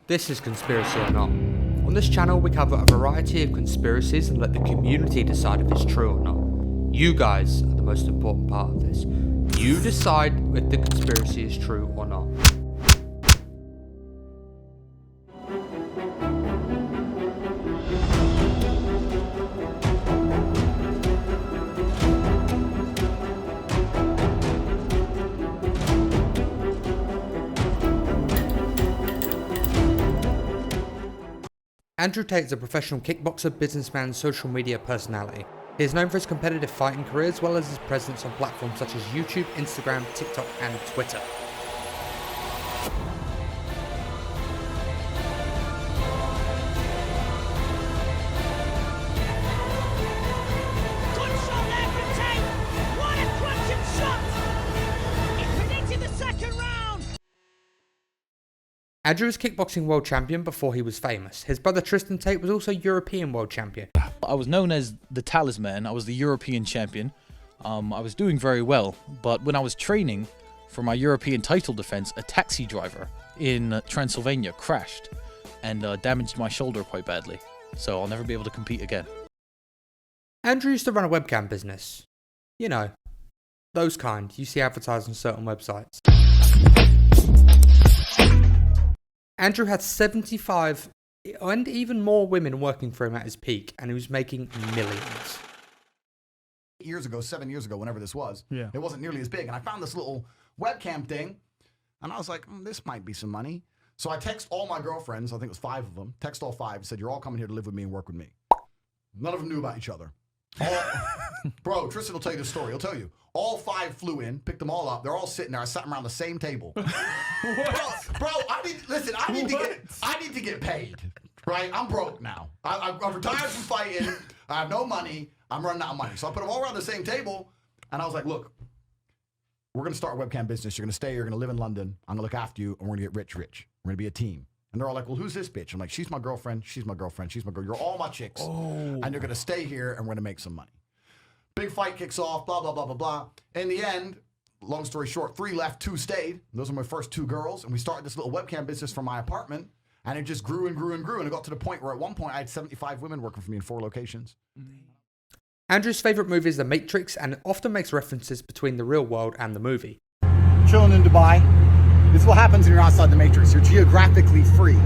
This is Conspiracy or Not. On this channel we cover a variety of conspiracies and let the community decide if it's true or not. You guys are the most important part of this. You decide if the conspiracy is true or not. Andrew Tate is a professional kickboxer, businessman, and social media personality. He is known for his competitive fighting career as well as his presence on platforms such as YouTube, Instagram, TikTok, and Twitter. Good shot there from Tate! What a cracking shot! He predicted the second round! Andrew was kickboxing world champion before he was famous. His brother Tristan Tate was also European world champion. I was known as the Talisman. I was the European champion. I was doing very well, but when I was training for my European title defense, a taxi driver in Transylvania crashed and damaged my shoulder quite badly. So I'll never be able to compete again. Andrew used to run a webcam business. You know, those kind you see advertised on certain websites. Andrew had 75 and even more women working for him at his peak, and he was making millions. 7 years ago, whenever this was, Yeah. it wasn't nearly as big. And I found this little webcam thing, and I was like, this might be some money. So I text all my girlfriends, I think it was 5 of them, text all 5, said, you're all coming here to live with me and work with me. None of them knew about each other. Bro, Tristan will tell you this story. He'll tell you. All 5 flew in, picked them all up. They're all sitting there. I sat them around the same table. Bro, I need to get paid. Right? I'm broke now. I'm retired from fighting. I have no money. I'm running out of money. So I put them all around the same table, and I was like, look, we're going to start a webcam business. You're going to stay here. You're going to live in London. I'm going to look after you, and we're going to get rich. We're going to be a team. And they're all like, well, who's this bitch? I'm like, she's my girlfriend. She's my girlfriend. She's my girl. You're all my chicks. And you're going to stay here, and we're going to make some money. Big fight kicks off, blah, blah, blah, blah, blah. In the end, long story short, 3 left, 2 stayed. Those are my first 2 girls. And we started this little webcam business from my apartment. And it just grew and grew and grew. And it got to the point where at one point I had 75 women working for me in 4 locations. Andrew's favourite movie is The Matrix and often makes references between the real world and the movie. Chilling in Dubai. This is what happens when you're outside the Matrix. You're geographically free.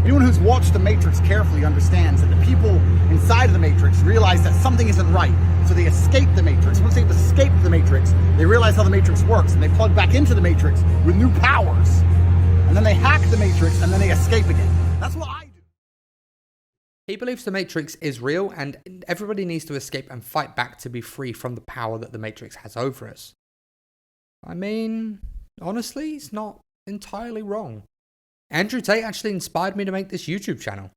Anyone who's watched the Matrix carefully understands that the people inside of the Matrix realize that something isn't right. So they escape the Matrix. Once they've escaped the Matrix, they realize how the Matrix works, and they plug back into the Matrix with new powers. And then they hack the Matrix, and then they escape again. That's what I do. He believes the Matrix is real and everybody needs to escape and fight back to be free from the power that the Matrix has over us. I mean, honestly, he's not entirely wrong. Andrew Tate actually inspired me to make this YouTube channel.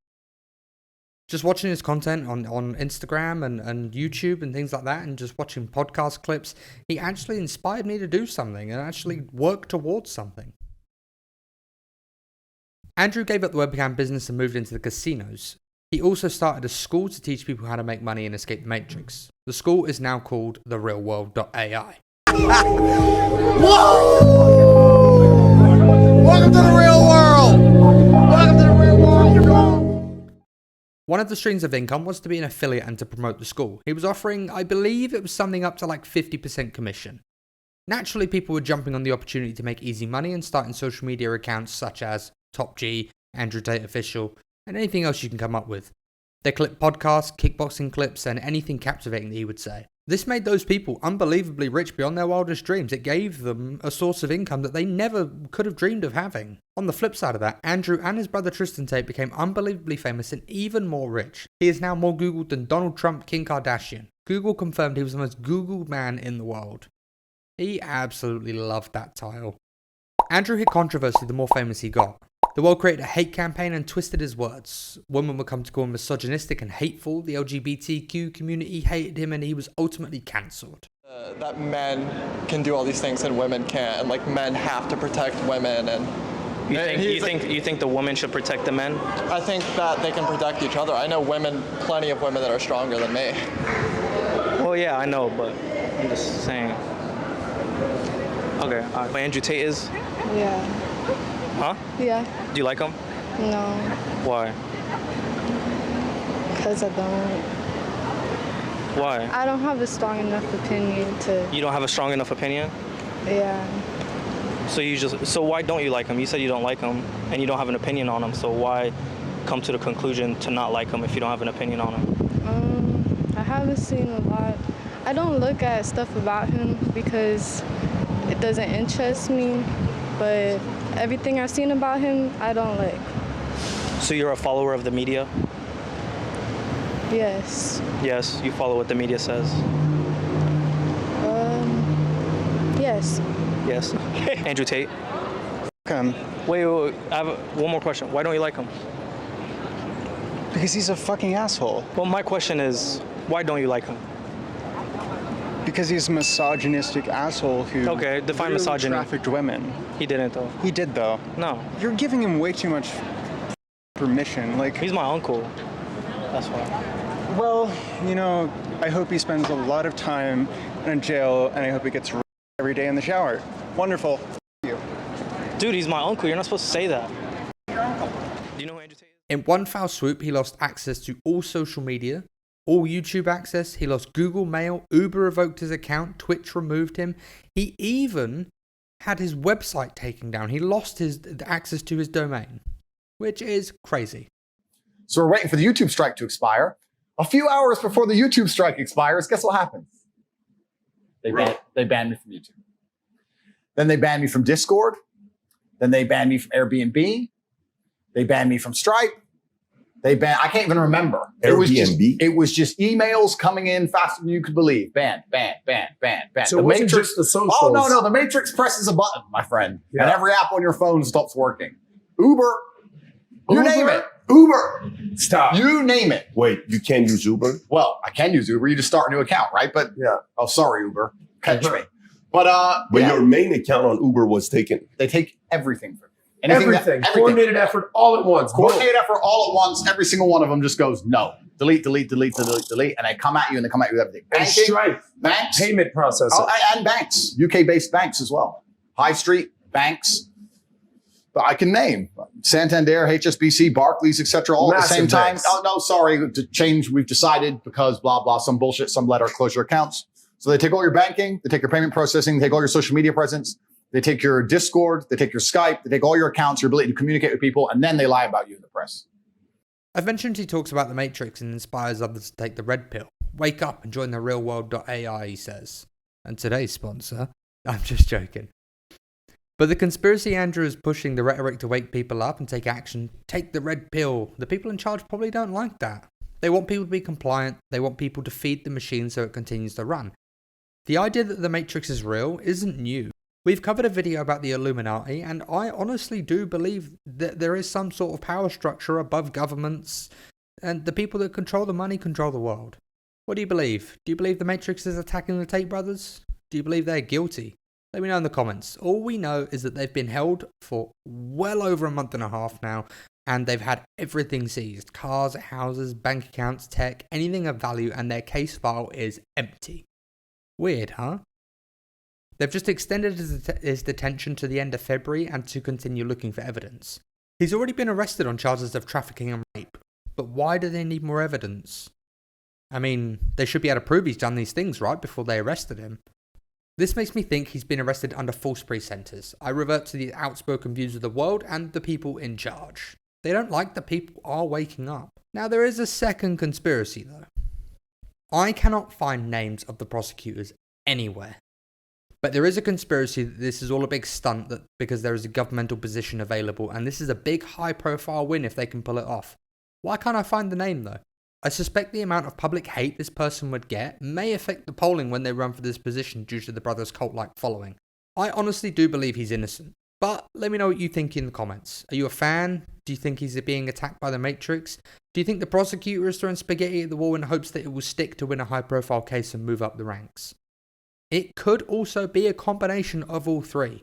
Just watching his content on Instagram and YouTube and things like that, and just watching podcast clips, he actually inspired me to do something and actually work towards something. Andrew gave up the webcam business and moved into the casinos. He also started a school to teach people how to make money and escape the Matrix. The school is now called therealworld.ai. Welcome to the real world! Welcome to the real world! One of the streams of income was to be an affiliate and to promote the school. He was offering, I believe it was something up to like 50% commission. Naturally, people were jumping on the opportunity to make easy money and starting social media accounts such as Top G, Andrew Tate Official, and anything else you can come up with. They clipped podcasts, kickboxing clips, and anything captivating that he would say. This made those people unbelievably rich beyond their wildest dreams. It gave them a source of income that they never could have dreamed of having. On the flip side of that, Andrew and his brother Tristan Tate became unbelievably famous and even more rich. He is now more Googled than Donald Trump, Kim Kardashian. Google confirmed he was the most Googled man in the world. He absolutely loved that title. Andrew hit controversy the more famous he got. The world created a hate campaign and twisted his words. Women would come to call him misogynistic and hateful. The LGBTQ community hated him and he was ultimately cancelled. That men can do all these things and women can't, and like men have to protect women. And You think the women should protect the men? I think that they can protect each other. I know women, plenty of women that are stronger than me. Well, yeah, I know, but I'm just saying. Okay, Andrew Tate is? Yeah. Huh? Yeah. Do you like him? No, Why? because I don't. Why? I don't have a strong enough opinion to, You don't have a strong enough opinion? yeah. So why don't you like him? You said you don't like him and you don't have an opinion on him. So why come to the conclusion to not like him if you don't have an opinion on him? I haven't seen a lot. I don't look at stuff about him because it doesn't interest me, but everything I've seen about him, I don't like. So you're a follower of the media? Yes. Yes, you follow what the media says. Yes. Yes. Andrew Tate. Him Wait, I have one more question. Why don't you like him? because he's a fucking asshole. Well, my question is, why don't you like him? Because he's a misogynistic asshole who Okay, define literally misogyny. trafficked women. He didn't though. He did though. No, You're giving him way too much permission. Like, he's my uncle. That's why. well, you know, I hope he spends a lot of time in a jail, and I hope he gets every day in the shower. Wonderful. Dude, he's my uncle. You're not supposed to say that. Do you know who Andrew Tate is? In one foul swoop, he lost access to all social media, all YouTube access, he lost Google Mail, Uber revoked his account, Twitch removed him. He even had his website taken down. He lost his access to his domain, which is crazy. So we're waiting for the YouTube strike to expire. A few hours before the YouTube strike expires, guess what happens? They banned me from YouTube. Then they banned me from Discord. Then they banned me from Airbnb. They banned me from Stripe. I can't even remember. Airbnb? It was just emails coming in faster than you could believe. Banned. So it wasn't just the socials. Oh, no. The Matrix presses a button, my friend. Yeah. And every app on your phone stops working. Uber. You name it. Uber. Stop. You name it. Wait, you can't use Uber? Well, I can use Uber. You just start a new account, right? But Yeah. oh, sorry, Uber. Catch me. But But yeah, your main account on Uber was taken. they take everything from you. Everything. Coordinated effort all at once. Coordinated effort all at once. Every single one of them just goes no. Delete. And they come at you and they come at you with everything. And Banking, Stripe. banks. Payment processor. Oh, and banks. UK-based banks as well. High Street, banks. But I can name Santander, HSBC, Barclays, etc. all at the same Massive time. banks. Oh, no, sorry. To change, we've decided because blah, blah, some bullshit, some letter, close your accounts. So they take all your banking, they take your payment processing, they take all your social media presence, they take your Discord, they take your Skype, they take all your accounts, your ability to communicate with people, and then they lie about you in the press. I've mentioned he talks about the Matrix and inspires others to take the red pill. Wake up and join the realworld.ai, he says. And today's sponsor, I'm just joking. But the conspiracy Andrew is pushing the rhetoric to wake people up and take action. Take the red pill. The people in charge probably don't like that. They want people to be compliant. They want people to feed the machine so it continues to run. The idea that the Matrix is real isn't new. We've covered a video about the Illuminati, and I honestly do believe that there is some sort of power structure above governments, and the people that control the money control the world. What do you believe? Do you believe the Matrix is attacking the Tate brothers? Do you believe they're guilty? Let me know in the comments. All we know is that they've been held for well over a month and a half now, and they've had everything seized. Cars, houses, bank accounts, tech, anything of value, and their case file is empty. Weird, huh? They've just extended his detention to the end of February and to continue looking for evidence. He's already been arrested on charges of trafficking and rape, but why do they need more evidence? I mean, they should be able to prove he's done these things, right, before they arrested him. This makes me think he's been arrested under false pretenses. I revert to the outspoken views of the world and the people in charge. They don't like that people are waking up. Now, there is a second conspiracy, though. I cannot find names of the prosecutors anywhere. But there is a conspiracy that this is all a big stunt that because there is a governmental position available, and this is a big high-profile win if they can pull it off. Why can't I find the name, though? I suspect the amount of public hate this person would get may affect the polling when they run for this position due to the brothers' cult-like following. I honestly do believe he's innocent. But let me know what you think in the comments. Are you a fan? Do you think he's being attacked by the Matrix? Do you think the prosecutor is throwing spaghetti at the wall in hopes that it will stick to win a high-profile case and move up the ranks? It could also be a combination of all three.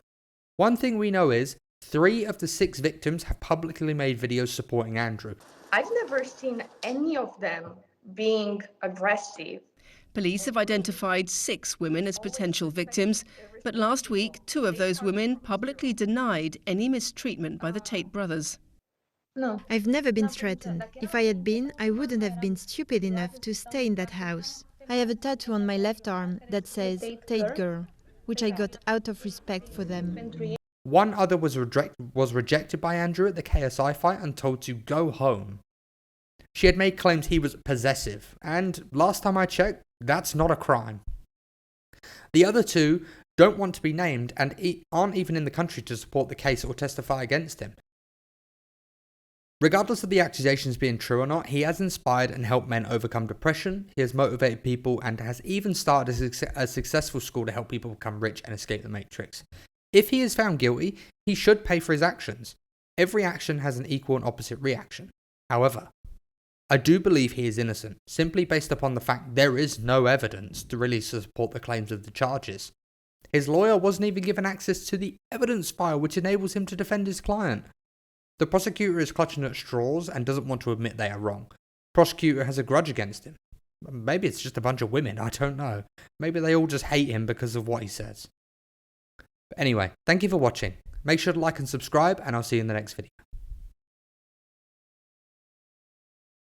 One thing we know is 3 of the 6 victims have publicly made videos supporting Andrew. I've never seen any of them being aggressive. Police have identified 6 women as potential victims, but last week 2 of those women publicly denied any mistreatment by the Tate brothers. No. I've never been threatened. If I had been, I wouldn't have been stupid enough to stay in that house. I have a tattoo on my left arm that says Tate Girl, which I got out of respect for them. One other was rejected by Andrew at the KSI fight and told to go home. She had made claims he was possessive, and last time I checked, that's not a crime. The other two don't want to be named and aren't even in the country to support the case or testify against him. Regardless of the accusations being true or not, he has inspired and helped men overcome depression, he has motivated people, and has even started a successful school to help people become rich and escape the Matrix. If he is found guilty, he should pay for his actions. Every action has an equal and opposite reaction. However, I do believe he is innocent, simply based upon the fact there is no evidence to really support the claims of the charges. His lawyer wasn't even given access to the evidence file, which enables him to defend his client. The prosecutor is clutching at straws and doesn't want to admit they are wrong. Prosecutor has a grudge against him. Maybe it's just a bunch of women, I don't know. Maybe they all just hate him because of what he says. But anyway, thank you for watching. Make sure to like and subscribe, and I'll see you in the next video.